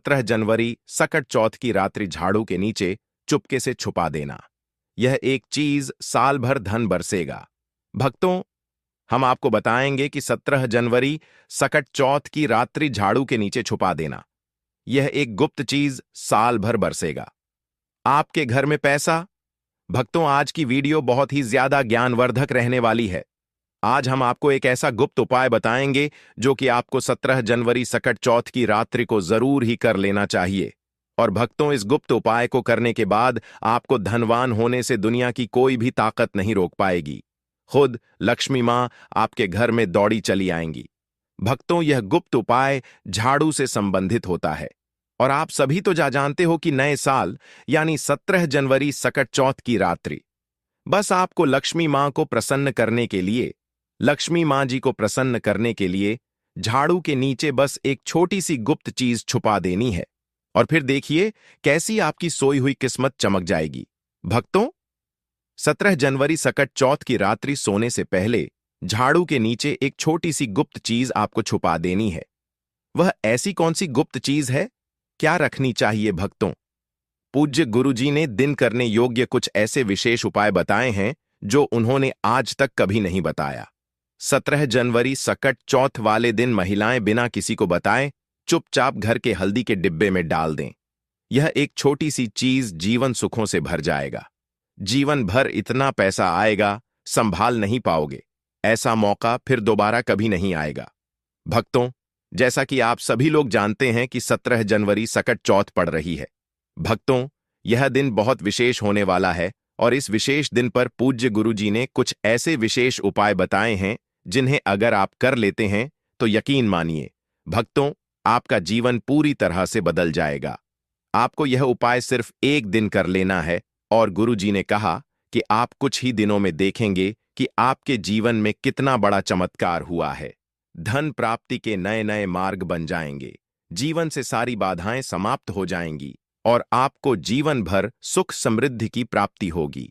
17 जनवरी सकट चौथ की रात्रि झाड़ू के नीचे चुपके से छुपा देना। यह एक चीज साल भर धन बरसेगा। भक्तों, हम आपको बताएंगे कि 17 जनवरी सकट चौथ की रात्रि झाड़ू के नीचे छुपा देना। यह एक गुप्त चीज साल भर बरसेगा। आपके घर में पैसा। भक्तों, आज की वीडियो बहुत ही ज्यादा ज्ञानवर्धक रहने वाली है। आज हम आपको एक ऐसा गुप्त उपाय बताएंगे जो कि आपको 17 जनवरी सकट चौथ की रात्रि को जरूर ही कर लेना चाहिए। और भक्तों, इस गुप्त उपाय को करने के बाद आपको धनवान होने से दुनिया की कोई भी ताकत नहीं रोक पाएगी। खुद लक्ष्मी मां आपके घर में दौड़ी चली आएंगी। भक्तों, यह गुप्त उपाय झाड़ू से संबंधित होता है। और आप सभी तो जानते हो कि नए साल यानी 17 जनवरी सकट चौथ की रात्रि, बस आपको लक्ष्मी मां को प्रसन्न करने के लिए, लक्ष्मी मां जी को प्रसन्न करने के लिए झाड़ू के नीचे बस एक छोटी सी गुप्त चीज छुपा देनी है। और फिर देखिए कैसी आपकी सोई हुई किस्मत चमक जाएगी। भक्तों, 17 जनवरी सकट चौथ की रात्रि सोने से पहले झाड़ू के नीचे एक छोटी सी गुप्त चीज आपको छुपा देनी है। वह ऐसी कौन सी गुप्त चीज है? क्या रखनी चाहिए भक्तों? पूज्य गुरुजी ने दिन करने योग्य कुछ ऐसे विशेष उपाय बताए हैं जो उन्होंने आज तक कभी नहीं बताया। 17 जनवरी सकट चौथ वाले दिन महिलाएं बिना किसी को बताए चुपचाप घर के हल्दी के डिब्बे में डाल दें। यह एक छोटी सी चीज जीवन सुखों से भर जाएगा। जीवन भर इतना पैसा आएगा, संभाल नहीं पाओगे। ऐसा मौका फिर दोबारा कभी नहीं आएगा। भक्तों, जैसा कि आप सभी लोग जानते हैं कि 17 जनवरी सकट चौथ पड़ रही है। भक्तों, यह दिन बहुत विशेष होने वाला है और इस विशेष दिन पर पूज्य गुरुजी ने कुछ ऐसे विशेष उपाय बताए हैं जिन्हें अगर आप कर लेते हैं तो यकीन मानिए भक्तों, आपका जीवन पूरी तरह से बदल जाएगा। आपको यह उपाय सिर्फ एक दिन कर लेना है और गुरुजी ने कहा कि आप कुछ ही दिनों में देखेंगे कि आपके जीवन में कितना बड़ा चमत्कार हुआ है। धन प्राप्ति के नए नए मार्ग बन जाएंगे, जीवन से सारी बाधाएं समाप्त हो जाएंगी और आपको जीवन भर सुख समृद्धि की प्राप्ति होगी।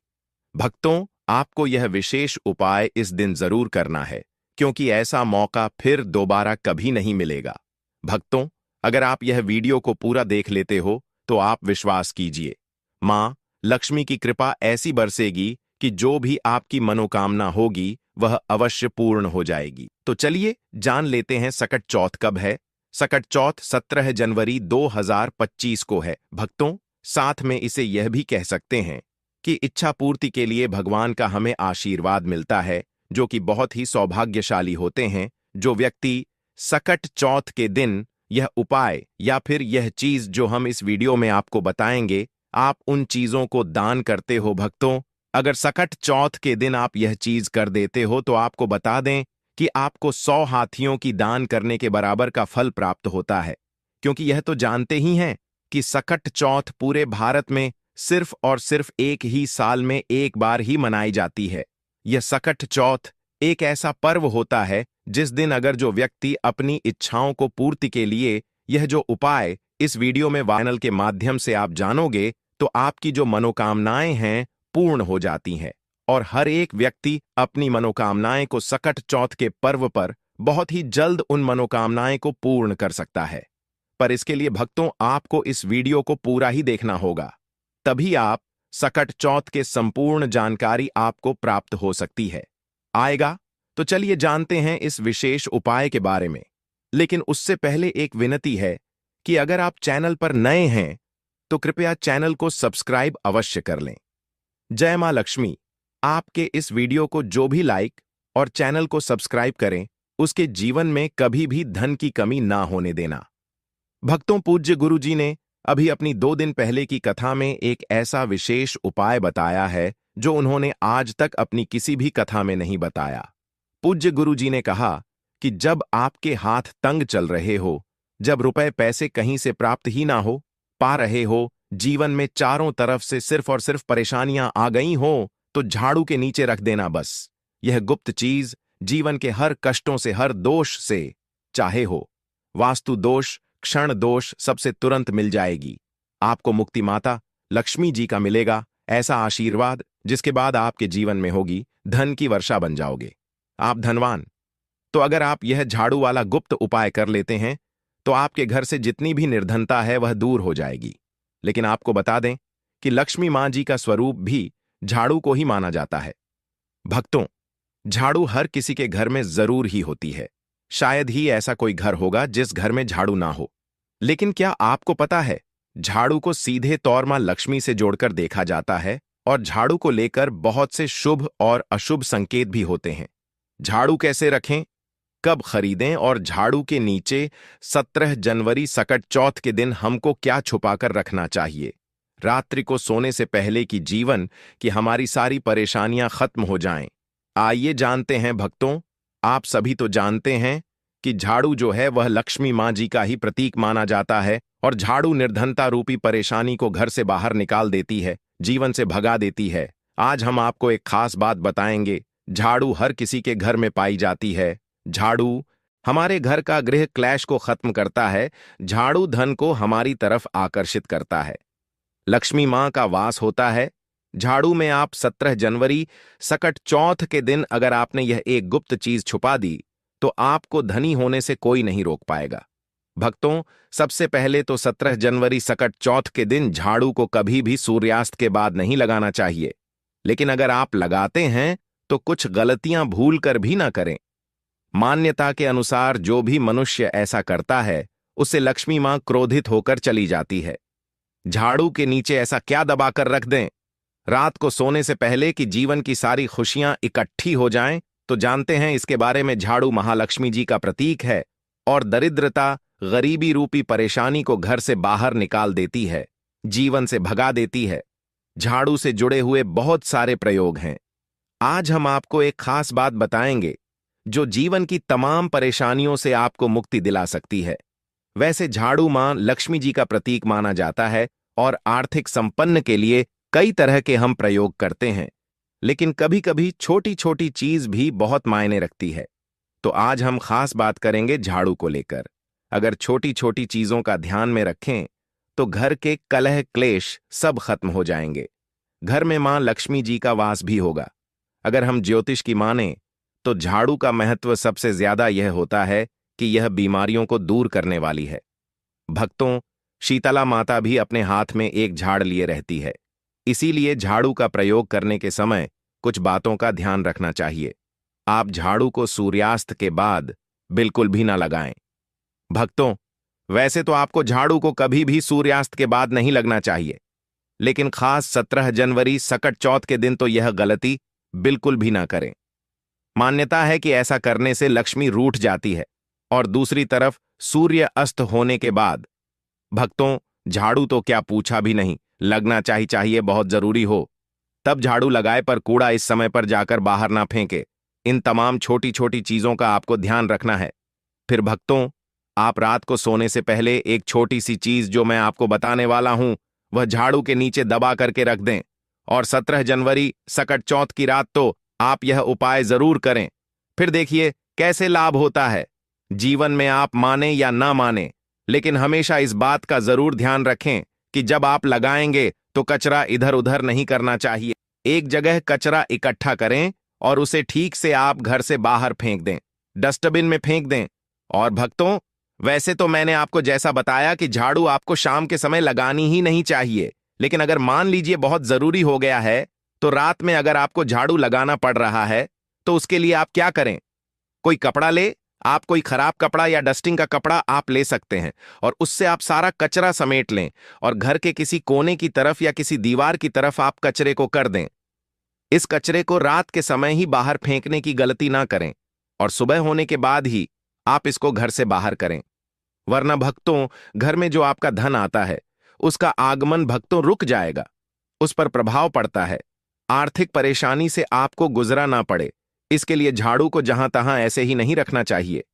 भक्तों, आपको यह विशेष उपाय इस दिन जरूर करना है क्योंकि ऐसा मौका फिर दोबारा कभी नहीं मिलेगा। भक्तों, अगर आप यह वीडियो को पूरा देख लेते हो तो आप विश्वास कीजिए, मां लक्ष्मी की कृपा ऐसी बरसेगी कि जो भी आपकी मनोकामना होगी वह अवश्य पूर्ण हो जाएगी। तो चलिए जान लेते हैं सकट चौथ कब है। सकट चौथ 17 जनवरी 2025 को है। भक्तों, साथ में इसे यह भी कह सकते हैं कि इच्छा पूर्ति के लिए भगवान का हमें आशीर्वाद मिलता है, जो कि बहुत ही सौभाग्यशाली होते हैं जो व्यक्ति सकट चौथ के दिन यह उपाय या फिर यह चीज जो हम इस वीडियो में आपको बताएंगे, आप उन चीजों को दान करते हो। भक्तों, अगर सकट चौथ के दिन आप यह चीज कर देते हो तो आपको बता दें कि आपको 100 हाथियों की दान करने के बराबर का फल प्राप्त होता है। क्योंकि यह तो जानते ही हैं कि सकट चौथ पूरे भारत में सिर्फ और सिर्फ एक ही साल में एक बार ही मनाई जाती है। यह सकट चौथ एक ऐसा पर्व होता है जिस दिन अगर जो व्यक्ति अपनी इच्छाओं को पूर्ति के लिए यह जो उपाय इस वीडियो में वायरल के माध्यम से आप जानोगे तो आपकी जो मनोकामनाएं हैं पूर्ण हो जाती हैं और हर एक व्यक्ति अपनी मनोकामनाएं को सकट चौथ के पर्व पर बहुत ही जल्द उन मनोकामनाएं को पूर्ण कर सकता है। पर इसके लिए भक्तों, आपको इस वीडियो को पूरा ही देखना होगा, तभी आप सकट चौथ के संपूर्ण जानकारी आपको प्राप्त हो सकती है। आएगा तो चलिए जानते हैं इस विशेष उपाय के बारे में। लेकिन उससे पहले एक विनती है कि अगर आप चैनल पर नए हैं तो कृपया चैनल को सब्सक्राइब अवश्य कर लें। जय मां लक्ष्मी आपके इस वीडियो को जो भी लाइक और चैनल को सब्सक्राइब करें उसके जीवन में कभी भी धन की कमी ना होने देना। भक्तों, पूज्य गुरुजी ने अभी अपनी 2 दिन पहले की कथा में एक ऐसा विशेष उपाय बताया है जो उन्होंने आज तक अपनी किसी भी कथा में नहीं बताया। पूज्य गुरुजी ने कहा कि जब आपके हाथ तंग चल रहे हो, जब रुपए पैसे कहीं से प्राप्त ही ना हो पा रहे हो, जीवन में चारों तरफ से सिर्फ और सिर्फ परेशानियां आ गई हो, तो झाड़ू के नीचे रख देना बस। यह गुप्त चीज जीवन के हर कष्टों से, हर दोष से, चाहे हो वास्तु दोष, क्षण दोष, सबसे तुरंत मिल जाएगी। आपको मुक्ति माता लक्ष्मी जी का मिलेगा ऐसा आशीर्वाद जिसके बाद आपके जीवन में होगी धन की वर्षा, बन जाओगे आप धनवान। तो अगर आप यह झाड़ू वाला गुप्त उपाय कर लेते हैं तो आपके घर से जितनी भी निर्धनता है वह दूर हो जाएगी। लेकिन आपको बता दें कि लक्ष्मी मां जी का स्वरूप भी झाड़ू को ही माना जाता है। भक्तों, झाड़ू हर किसी के घर में जरूर ही होती है। शायद ही ऐसा कोई घर होगा जिस घर में झाड़ू ना हो। लेकिन क्या आपको पता है, झाड़ू को सीधे तौर मां लक्ष्मी से जोड़कर देखा जाता है और झाड़ू को लेकर बहुत से शुभ और अशुभ संकेत भी होते हैं। झाड़ू कैसे रखें, कब खरीदें और झाड़ू के नीचे 17 जनवरी सकट चौथ के दिन हमको क्या छुपाकर रखना चाहिए, रात्रि को सोने से पहले की जीवन की हमारी सारी परेशानियां खत्म हो जाएं। आइए जानते हैं भक्तों। आप सभी तो जानते हैं कि झाड़ू जो है वह लक्ष्मी मां जी का ही प्रतीक माना जाता है और झाड़ू निर्धनता रूपी परेशानी को घर से बाहर निकाल देती है, जीवन से भगा देती है। आज हम आपको एक खास बात बताएंगे। झाड़ू हर किसी के घर में पाई जाती है। झाड़ू हमारे घर का गृह क्लेश को खत्म करता है। झाड़ू धन को हमारी तरफ आकर्षित करता है। लक्ष्मी मां का वास होता है झाड़ू में। आप 17 जनवरी सकट चौथ के दिन अगर आपने यह एक गुप्त चीज छुपा दी तो आपको धनी होने से कोई नहीं रोक पाएगा। भक्तों, सबसे पहले तो 17 जनवरी सकट चौथ के दिन झाड़ू को कभी भी सूर्यास्त के बाद नहीं लगाना चाहिए। लेकिन अगर आप लगाते हैं तो कुछ गलतियां भूल कर भी ना करें। मान्यता के अनुसार जो भी मनुष्य ऐसा करता है उससे लक्ष्मी मां क्रोधित होकर चली जाती है। झाड़ू के नीचे ऐसा क्या दबाकर रख दें रात को सोने से पहले कि जीवन की सारी खुशियां इकट्ठी हो जाएं? तो जानते हैं इसके बारे में। झाड़ू महालक्ष्मी जी का प्रतीक है और दरिद्रता, गरीबी रूपी परेशानी को घर से बाहर निकाल देती है, जीवन से भगा देती है। झाड़ू से जुड़े हुए बहुत सारे प्रयोग हैं। आज हम आपको एक खास बात बताएंगे जो जीवन की तमाम परेशानियों से आपको मुक्ति दिला सकती है। वैसे झाड़ू मां लक्ष्मी जी का प्रतीक माना जाता है और आर्थिक संपन्न के लिए कई तरह के हम प्रयोग करते हैं। लेकिन कभी कभी छोटी छोटी चीज भी बहुत मायने रखती है। तो आज हम खास बात करेंगे झाड़ू को लेकर। अगर छोटी छोटी चीजों का ध्यान में रखें तो घर के कलह क्लेश सब खत्म हो जाएंगे। घर में मां लक्ष्मी जी का वास भी होगा। अगर हम ज्योतिष की माने तो झाड़ू का महत्व सबसे ज्यादा यह होता है कि यह बीमारियों को दूर करने वाली है। भक्तों, शीतला माता भी अपने हाथ में एक झाड़ लिए रहती है। इसीलिए झाड़ू का प्रयोग करने के समय कुछ बातों का ध्यान रखना चाहिए। आप झाड़ू को सूर्यास्त के बाद बिल्कुल भी ना लगाएं। भक्तों, वैसे तो आपको झाड़ू को कभी भी सूर्यास्त के बाद नहीं लगना चाहिए, लेकिन खास 17 जनवरी सकट चौथ के दिन तो यह गलती बिल्कुल भी ना करें। मान्यता है कि ऐसा करने से लक्ष्मी रूठ जाती है। और दूसरी तरफ सूर्य अस्त होने के बाद भक्तों, झाड़ू तो क्या पूछा भी नहीं, लगना चाहिए बहुत जरूरी हो। तब झाड़ू लगाए पर कूड़ा इस समय पर जाकर बाहर ना फेंके। इन तमाम छोटी छोटी चीजों का आपको ध्यान रखना है। फिर भक्तों, आप रात को सोने से पहले एक छोटी सी चीज जो मैं आपको बताने वाला हूं वह झाड़ू के नीचे दबा करके रख दें। और 17 जनवरी सकट चौथ की रात तो आप यह उपाय जरूर करें। फिर देखिए कैसे लाभ होता है। जीवन में आप माने या ना माने, लेकिन हमेशा इस बात का जरूर ध्यान रखें कि जब आप लगाएंगे तो कचरा इधर उधर नहीं करना चाहिए। एक जगह कचरा इकट्ठा करें और उसे ठीक से आप घर से बाहर फेंक दें, डस्टबिन में फेंक दें। और भक्तों, वैसे तो मैंने आपको जैसा बताया कि झाड़ू आपको शाम के समय लगानी ही नहीं चाहिए, लेकिन अगर मान लीजिए बहुत जरूरी हो गया है तो रात में अगर आपको झाड़ू लगाना पड़ रहा है तो उसके लिए आप क्या करें, कोई कपड़ा ले। आप कोई खराब कपड़ा या डस्टिंग का कपड़ा आप ले सकते हैं और उससे आप सारा कचरा समेट लें और घर के किसी कोने की तरफ या किसी दीवार की तरफ आप कचरे को कर दें। इस कचरे को रात के समय ही बाहर फेंकने की गलती ना करें और सुबह होने के बाद ही आप इसको घर से बाहर करें। वरना भक्तों, घर में जो आपका धन आता है उसका आगमन भक्तों रुक जाएगा, उस पर प्रभाव पड़ता है। आर्थिक परेशानी से आपको गुजरा ना पड़े, इसके लिए झाड़ू को जहां तहां ऐसे ही नहीं रखना चाहिए।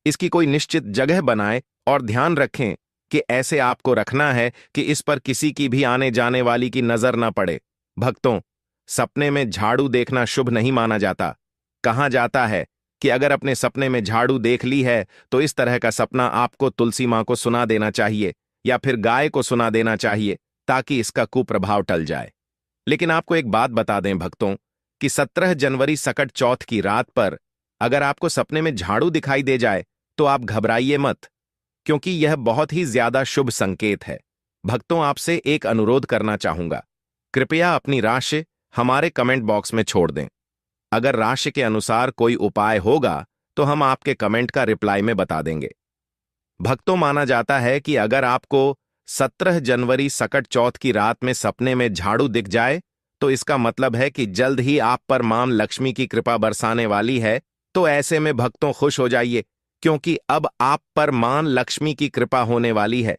इसकी कोई निश्चित जगह बनाएं और ध्यान रखें कि ऐसे आपको रखना है कि इस पर किसी की भी आने जाने वाली की नजर ना पड़े। भक्तों, सपने में झाड़ू देखना शुभ नहीं माना जाता। कहा जाता है कि अगर अपने सपने में झाड़ू देख ली है तो इस तरह का सपना आपको तुलसी मां को सुना देना चाहिए या फिर गाय को सुना देना चाहिए ताकि इसका कुप्रभाव टल जाए। लेकिन आपको एक बात बता दें भक्तों कि 17 जनवरी सकट चौथ की रात पर अगर आपको सपने में झाड़ू दिखाई दे जाए तो आप घबराइए मत। क्योंकि यह बहुत ही ज्यादा शुभ संकेत है। भक्तों, आपसे एक अनुरोध करना चाहूंगा, कृपया अपनी राशि हमारे कमेंट बॉक्स में छोड़ दें। अगर राशि के अनुसार कोई उपाय होगा तो हम आपके कमेंट का रिप्लाई में बता देंगे। भक्तों, माना जाता है कि अगर आपको 17 जनवरी सकट चौथ की रात में सपने में झाड़ू दिख जाए तो इसका मतलब है कि जल्द ही आप पर मां लक्ष्मी की कृपा बरसाने वाली है। तो ऐसे में भक्तों खुश हो जाइए, क्योंकि अब आप पर मां लक्ष्मी की कृपा होने वाली है।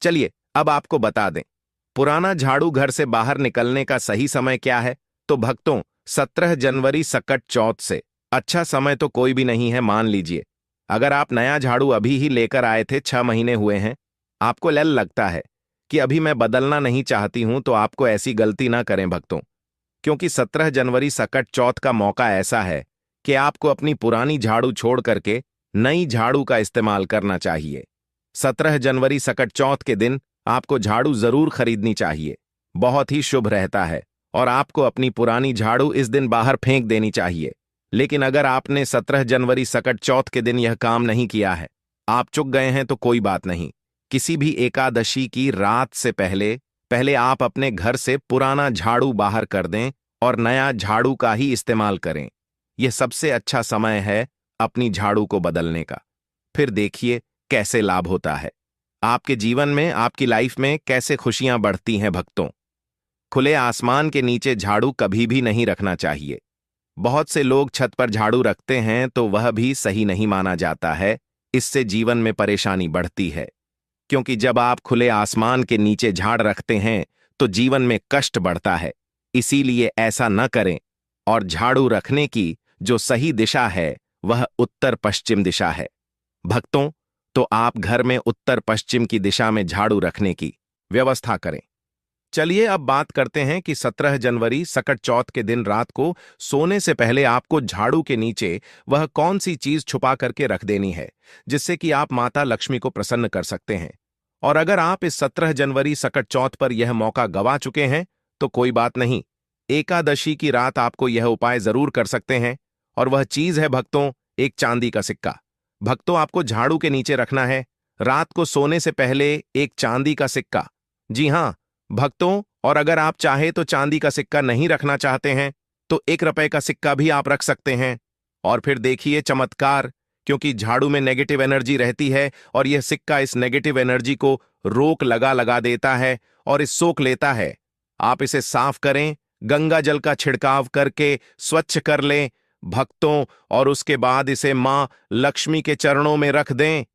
चलिए अब आपको बता दें, पुराना झाड़ू घर से बाहर निकलने का सही समय क्या है। तो भक्तों, 17 जनवरी सकट चौथ से अच्छा समय तो कोई भी नहीं है। मान लीजिए अगर आप नया झाड़ू अभी ही लेकर आए थे, 6 महीने हुए हैं, आपको लगता है कि अभी मैं बदलना नहीं चाहती हूं, तो आपको ऐसी गलती ना करें भक्तों, क्योंकि 17 जनवरी सकट चौथ का मौका ऐसा है कि आपको अपनी पुरानी झाड़ू छोड़ करके नई झाड़ू का इस्तेमाल करना चाहिए। 17 जनवरी सकट चौथ के दिन आपको झाड़ू जरूर खरीदनी चाहिए, बहुत ही शुभ रहता है। और आपको अपनी पुरानी झाड़ू इस दिन बाहर फेंक देनी चाहिए। लेकिन अगर आपने 17 जनवरी सकट चौथ के दिन यह काम नहीं किया है, आप चूक गए हैं, तो कोई बात नहीं। किसी भी एकादशी की रात से पहले पहले आप अपने घर से पुराना झाड़ू बाहर कर दें और नया झाड़ू का ही इस्तेमाल करें। यह सबसे अच्छा समय है अपनी झाड़ू को बदलने का। फिर देखिए कैसे लाभ होता है आपके जीवन में, आपकी लाइफ में कैसे खुशियां बढ़ती हैं भक्तों। खुले आसमान के नीचे झाड़ू कभी भी नहीं रखना चाहिए। बहुत से लोग छत पर झाड़ू रखते हैं, तो वह भी सही नहीं माना जाता है। इससे जीवन में परेशानी बढ़ती है, क्योंकि जब आप खुले आसमान के नीचे झाड़ रखते हैं तो जीवन में कष्ट बढ़ता है। इसीलिए ऐसा न करें। और झाड़ू रखने की जो सही दिशा है वह उत्तर पश्चिम दिशा है भक्तों। तो आप घर में उत्तर पश्चिम की दिशा में झाड़ू रखने की व्यवस्था करें। चलिए अब बात करते हैं कि 17 जनवरी सकट चौथ के दिन रात को सोने से पहले आपको झाड़ू के नीचे वह कौन सी चीज छुपा करके रख देनी है, जिससे कि आप माता लक्ष्मी को प्रसन्न कर सकते हैं। और अगर आप इस 17 जनवरी सकट चौथ पर यह मौका गवा चुके हैं तो कोई बात नहीं, एकादशी की रात आपको यह उपाय जरूर कर सकते हैं। और वह चीज है भक्तों, एक चांदी का सिक्का। भक्तों, आपको झाड़ू के नीचे रखना है रात को सोने से पहले एक चांदी का सिक्का। जी हां भक्तों, और अगर आप चाहे तो चांदी का सिक्का नहीं रखना चाहते हैं तो 1 रुपए का सिक्का भी आप रख सकते हैं। और फिर देखिए चमत्कार, क्योंकि झाड़ू में नेगेटिव एनर्जी रहती है और यह सिक्का इस नेगेटिव एनर्जी को रोक लगा लगा देता है और इस सोख लेता है। आप इसे साफ करें, गंगा जल का छिड़काव करके स्वच्छ कर लें भक्तों, और उसके बाद इसे मां लक्ष्मी के चरणों में रख दें।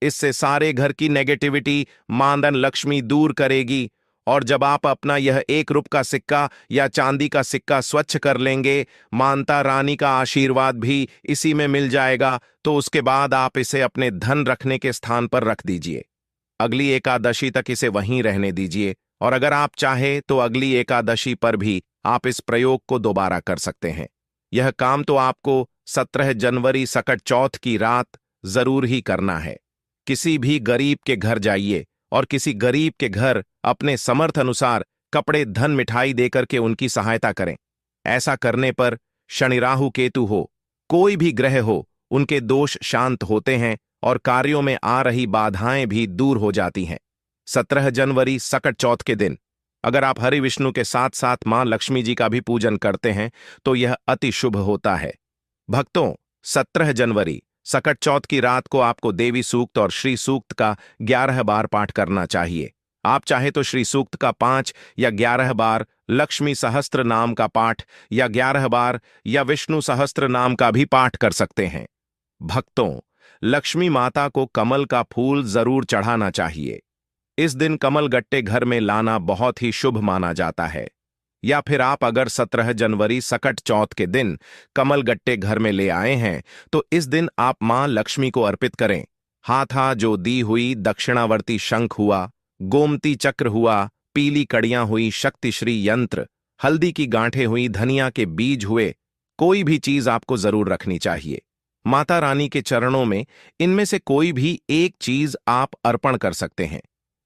इससे सारे घर की नेगेटिविटी मां लक्ष्मी दूर करेगी। और जब आप अपना यह 1 रुपए का सिक्का या चांदी का सिक्का स्वच्छ कर लेंगे, माता रानी का आशीर्वाद भी इसी में मिल जाएगा। तो उसके बाद आप इसे अपने धन रखने के स्थान पर रख दीजिए। अगली एकादशी तक इसे वहीं रहने दीजिए, और अगर आप चाहे तो अगली एकादशी पर भी आप इस प्रयोग को दोबारा कर सकते हैं। यह काम तो आपको 17 जनवरी सकट चौथ की रात जरूर ही करना है। किसी भी गरीब के घर जाइए और किसी गरीब के घर अपने समर्थ अनुसार कपड़े, धन, मिठाई देकर के उनकी सहायता करें। ऐसा करने पर शनि, राहु, केतु हो, कोई भी ग्रह हो, उनके दोष शांत होते हैं और कार्यों में आ रही बाधाएं भी दूर हो जाती हैं। 17 जनवरी सकट चौथ के दिन अगर आप हरि विष्णु के साथ साथ मां लक्ष्मी जी का भी पूजन करते हैं तो यह अति शुभ होता है भक्तों। 17 जनवरी सकट चौथ की रात को आपको देवी सूक्त और श्री सूक्त का 11 बार पाठ करना चाहिए। आप चाहे तो श्री सूक्त का 5 या 11 बार, लक्ष्मी सहस्त्र नाम का पाठ या 11 बार, या विष्णु सहस्त्र नाम का भी पाठ कर सकते हैं भक्तों। लक्ष्मी माता को कमल का फूल जरूर चढ़ाना चाहिए। इस दिन कमल गट्टे घर में लाना बहुत ही शुभ माना जाता है। या फिर आप अगर 17 जनवरी सकट चौथ के दिन कमल गट्टे घर में ले आए हैं तो इस दिन आप मां लक्ष्मी को अर्पित करें। हाथा जो दी हुई दक्षिणावर्ती शंख हुआ, गोमती चक्र हुआ, पीली कड़ियां हुई, शक्तिश्री यंत्र, हल्दी की गांठें हुई, धनिया के बीज हुए, कोई भी चीज आपको जरूर रखनी चाहिए। माता रानी के चरणों में इनमें से कोई भी एक चीज आप अर्पण कर सकते हैं।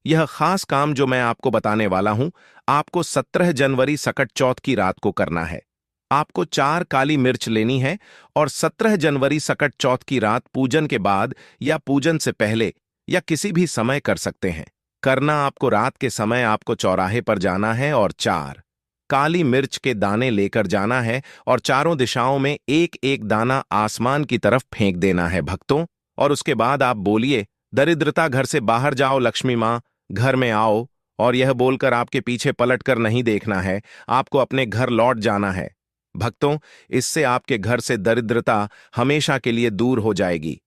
यह खास काम जो मैं आपको बताने वाला हूं, आपको 17 जनवरी सकट चौथ की रात को करना है। आपको 4 काली मिर्च लेनी है और 17 जनवरी सकट चौथ की रात पूजन के बाद या पूजन से पहले या किसी भी समय कर सकते हैं। करना आपको रात के समय आपको चौराहे पर जाना है और 4 काली मिर्च के दाने लेकर जाना है और चारों दिशाओं में एक एक दाना आसमान की तरफ फेंक देना है भक्तों। और उसके बाद आप बोलिए, दरिद्रता घर से बाहर जाओ, लक्ष्मी माँ घर में आओ। और यह बोलकर आपके पीछे पलट कर नहीं देखना है, आपको अपने घर लौट जाना है भक्तों। इससे आपके घर से दरिद्रता हमेशा के लिए दूर हो जाएगी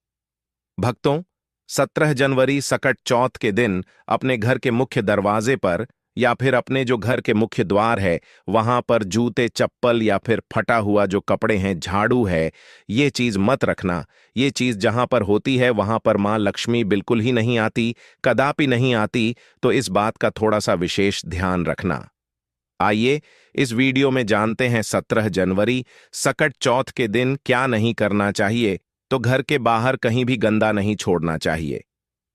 भक्तों। 17 जनवरी सकट चौथ के दिन अपने घर के मुख्य दरवाजे पर या फिर अपने जो घर के मुख्य द्वार है वहां पर जूते, चप्पल या फिर फटा हुआ जो कपड़े हैं, झाड़ू है, ये चीज मत रखना। ये चीज जहां पर होती है वहां पर मां लक्ष्मी बिल्कुल ही नहीं आती, कदापि नहीं आती। तो इस बात का थोड़ा सा विशेष ध्यान रखना। आइए इस वीडियो में जानते हैं 17 जनवरी सकट चौथ के दिन क्या नहीं करना चाहिए। तो घर के बाहर कहीं भी गंदा नहीं छोड़ना चाहिए।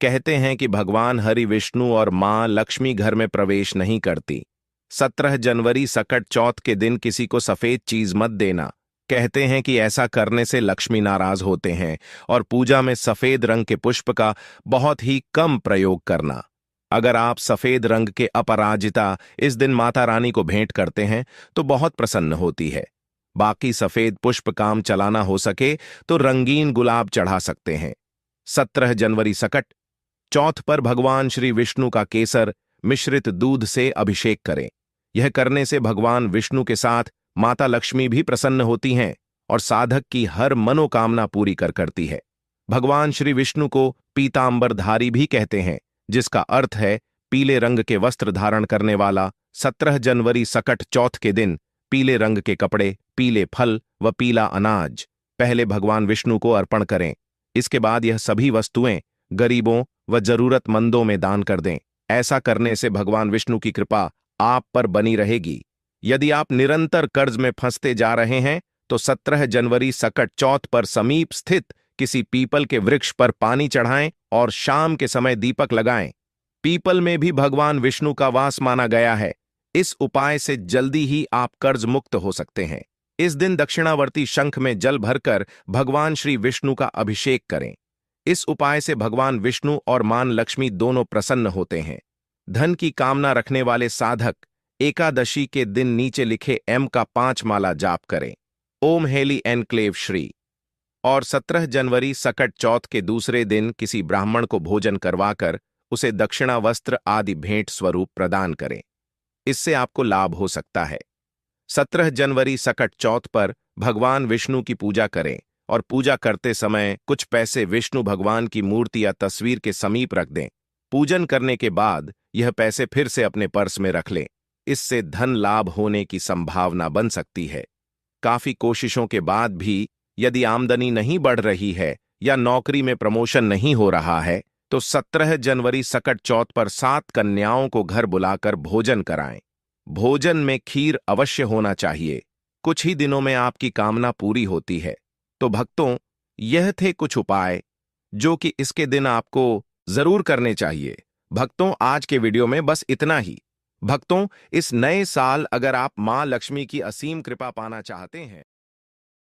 कहते हैं कि भगवान हरि, विष्णु और मां लक्ष्मी घर में प्रवेश नहीं करती। 17 जनवरी सकट चौथ के दिन किसी को सफेद चीज मत देना। कहते हैं कि ऐसा करने से लक्ष्मी नाराज होते हैं। और पूजा में सफेद रंग के पुष्प का बहुत ही कम प्रयोग करना। अगर आप सफेद रंग के अपराजिता इस दिन माता रानी को भेंट करते हैं तो बहुत प्रसन्न होती है। बाकी सफेद पुष्प काम चलाना हो सके तो रंगीन गुलाब चढ़ा सकते हैं। 17 जनवरी सकट चौथ पर भगवान श्री विष्णु का केसर मिश्रित दूध से अभिषेक करें। यह करने से भगवान विष्णु के साथ माता लक्ष्मी भी प्रसन्न होती हैं और साधक की हर मनोकामना पूरी करती है। भगवान श्री विष्णु को पीतांबरधारी भी कहते हैं, जिसका अर्थ है पीले रंग के वस्त्र धारण करने वाला। 17 जनवरी सकट चौथ के दिन पीले रंग के कपड़े, पीले फल व पीला अनाज पहले भगवान विष्णु को अर्पण करें। इसके बाद यह सभी वस्तुएं गरीबों व जरूरतमंदों में दान कर दें। ऐसा करने से भगवान विष्णु की कृपा आप पर बनी रहेगी। यदि आप निरंतर कर्ज में फंसते जा रहे हैं तो 17 जनवरी सकट चौथ पर समीप स्थित किसी पीपल के वृक्ष पर पानी चढ़ाएं और शाम के समय दीपक लगाएं। पीपल में भी भगवान विष्णु का वास माना गया है। इस उपाय से जल्दी ही आप कर्ज मुक्त हो सकते हैं। इस दिन दक्षिणावर्ती शंख में जल भरकर भगवान श्री विष्णु का अभिषेक करें। इस उपाय से भगवान विष्णु और मां लक्ष्मी दोनों प्रसन्न होते हैं। धन की कामना रखने वाले साधक एकादशी के दिन नीचे लिखे एम का 5 माला जाप करें। ओम हेली एनक्लेव श्री। और 17 जनवरी सकट चौथ के दूसरे दिन किसी ब्राह्मण को भोजन करवाकर उसे दक्षिणा, वस्त्र आदि भेंट स्वरूप प्रदान करें। इससे आपको लाभ हो सकता है। 17 जनवरी सकट चौथ पर भगवान विष्णु की पूजा करें और पूजा करते समय कुछ पैसे विष्णु भगवान की मूर्ति या तस्वीर के समीप रख दें। पूजन करने के बाद यह पैसे फिर से अपने पर्स में रख लें। इससे धन लाभ होने की संभावना बन सकती है। काफी कोशिशों के बाद भी यदि आमदनी नहीं बढ़ रही है या नौकरी में प्रमोशन नहीं हो रहा है तो 17 जनवरी सकट चौथ पर 7 कन्याओं को घर बुलाकर भोजन कराएं। भोजन में खीर अवश्य होना चाहिए। कुछ ही दिनों में आपकी कामना पूरी होती है। तो भक्तों, यह थे कुछ उपाय जो कि इसके दिन आपको जरूर करने चाहिए। भक्तों, आज के वीडियो में बस इतना ही। भक्तों, इस नए साल अगर आप मां लक्ष्मी की असीम कृपा पाना चाहते हैं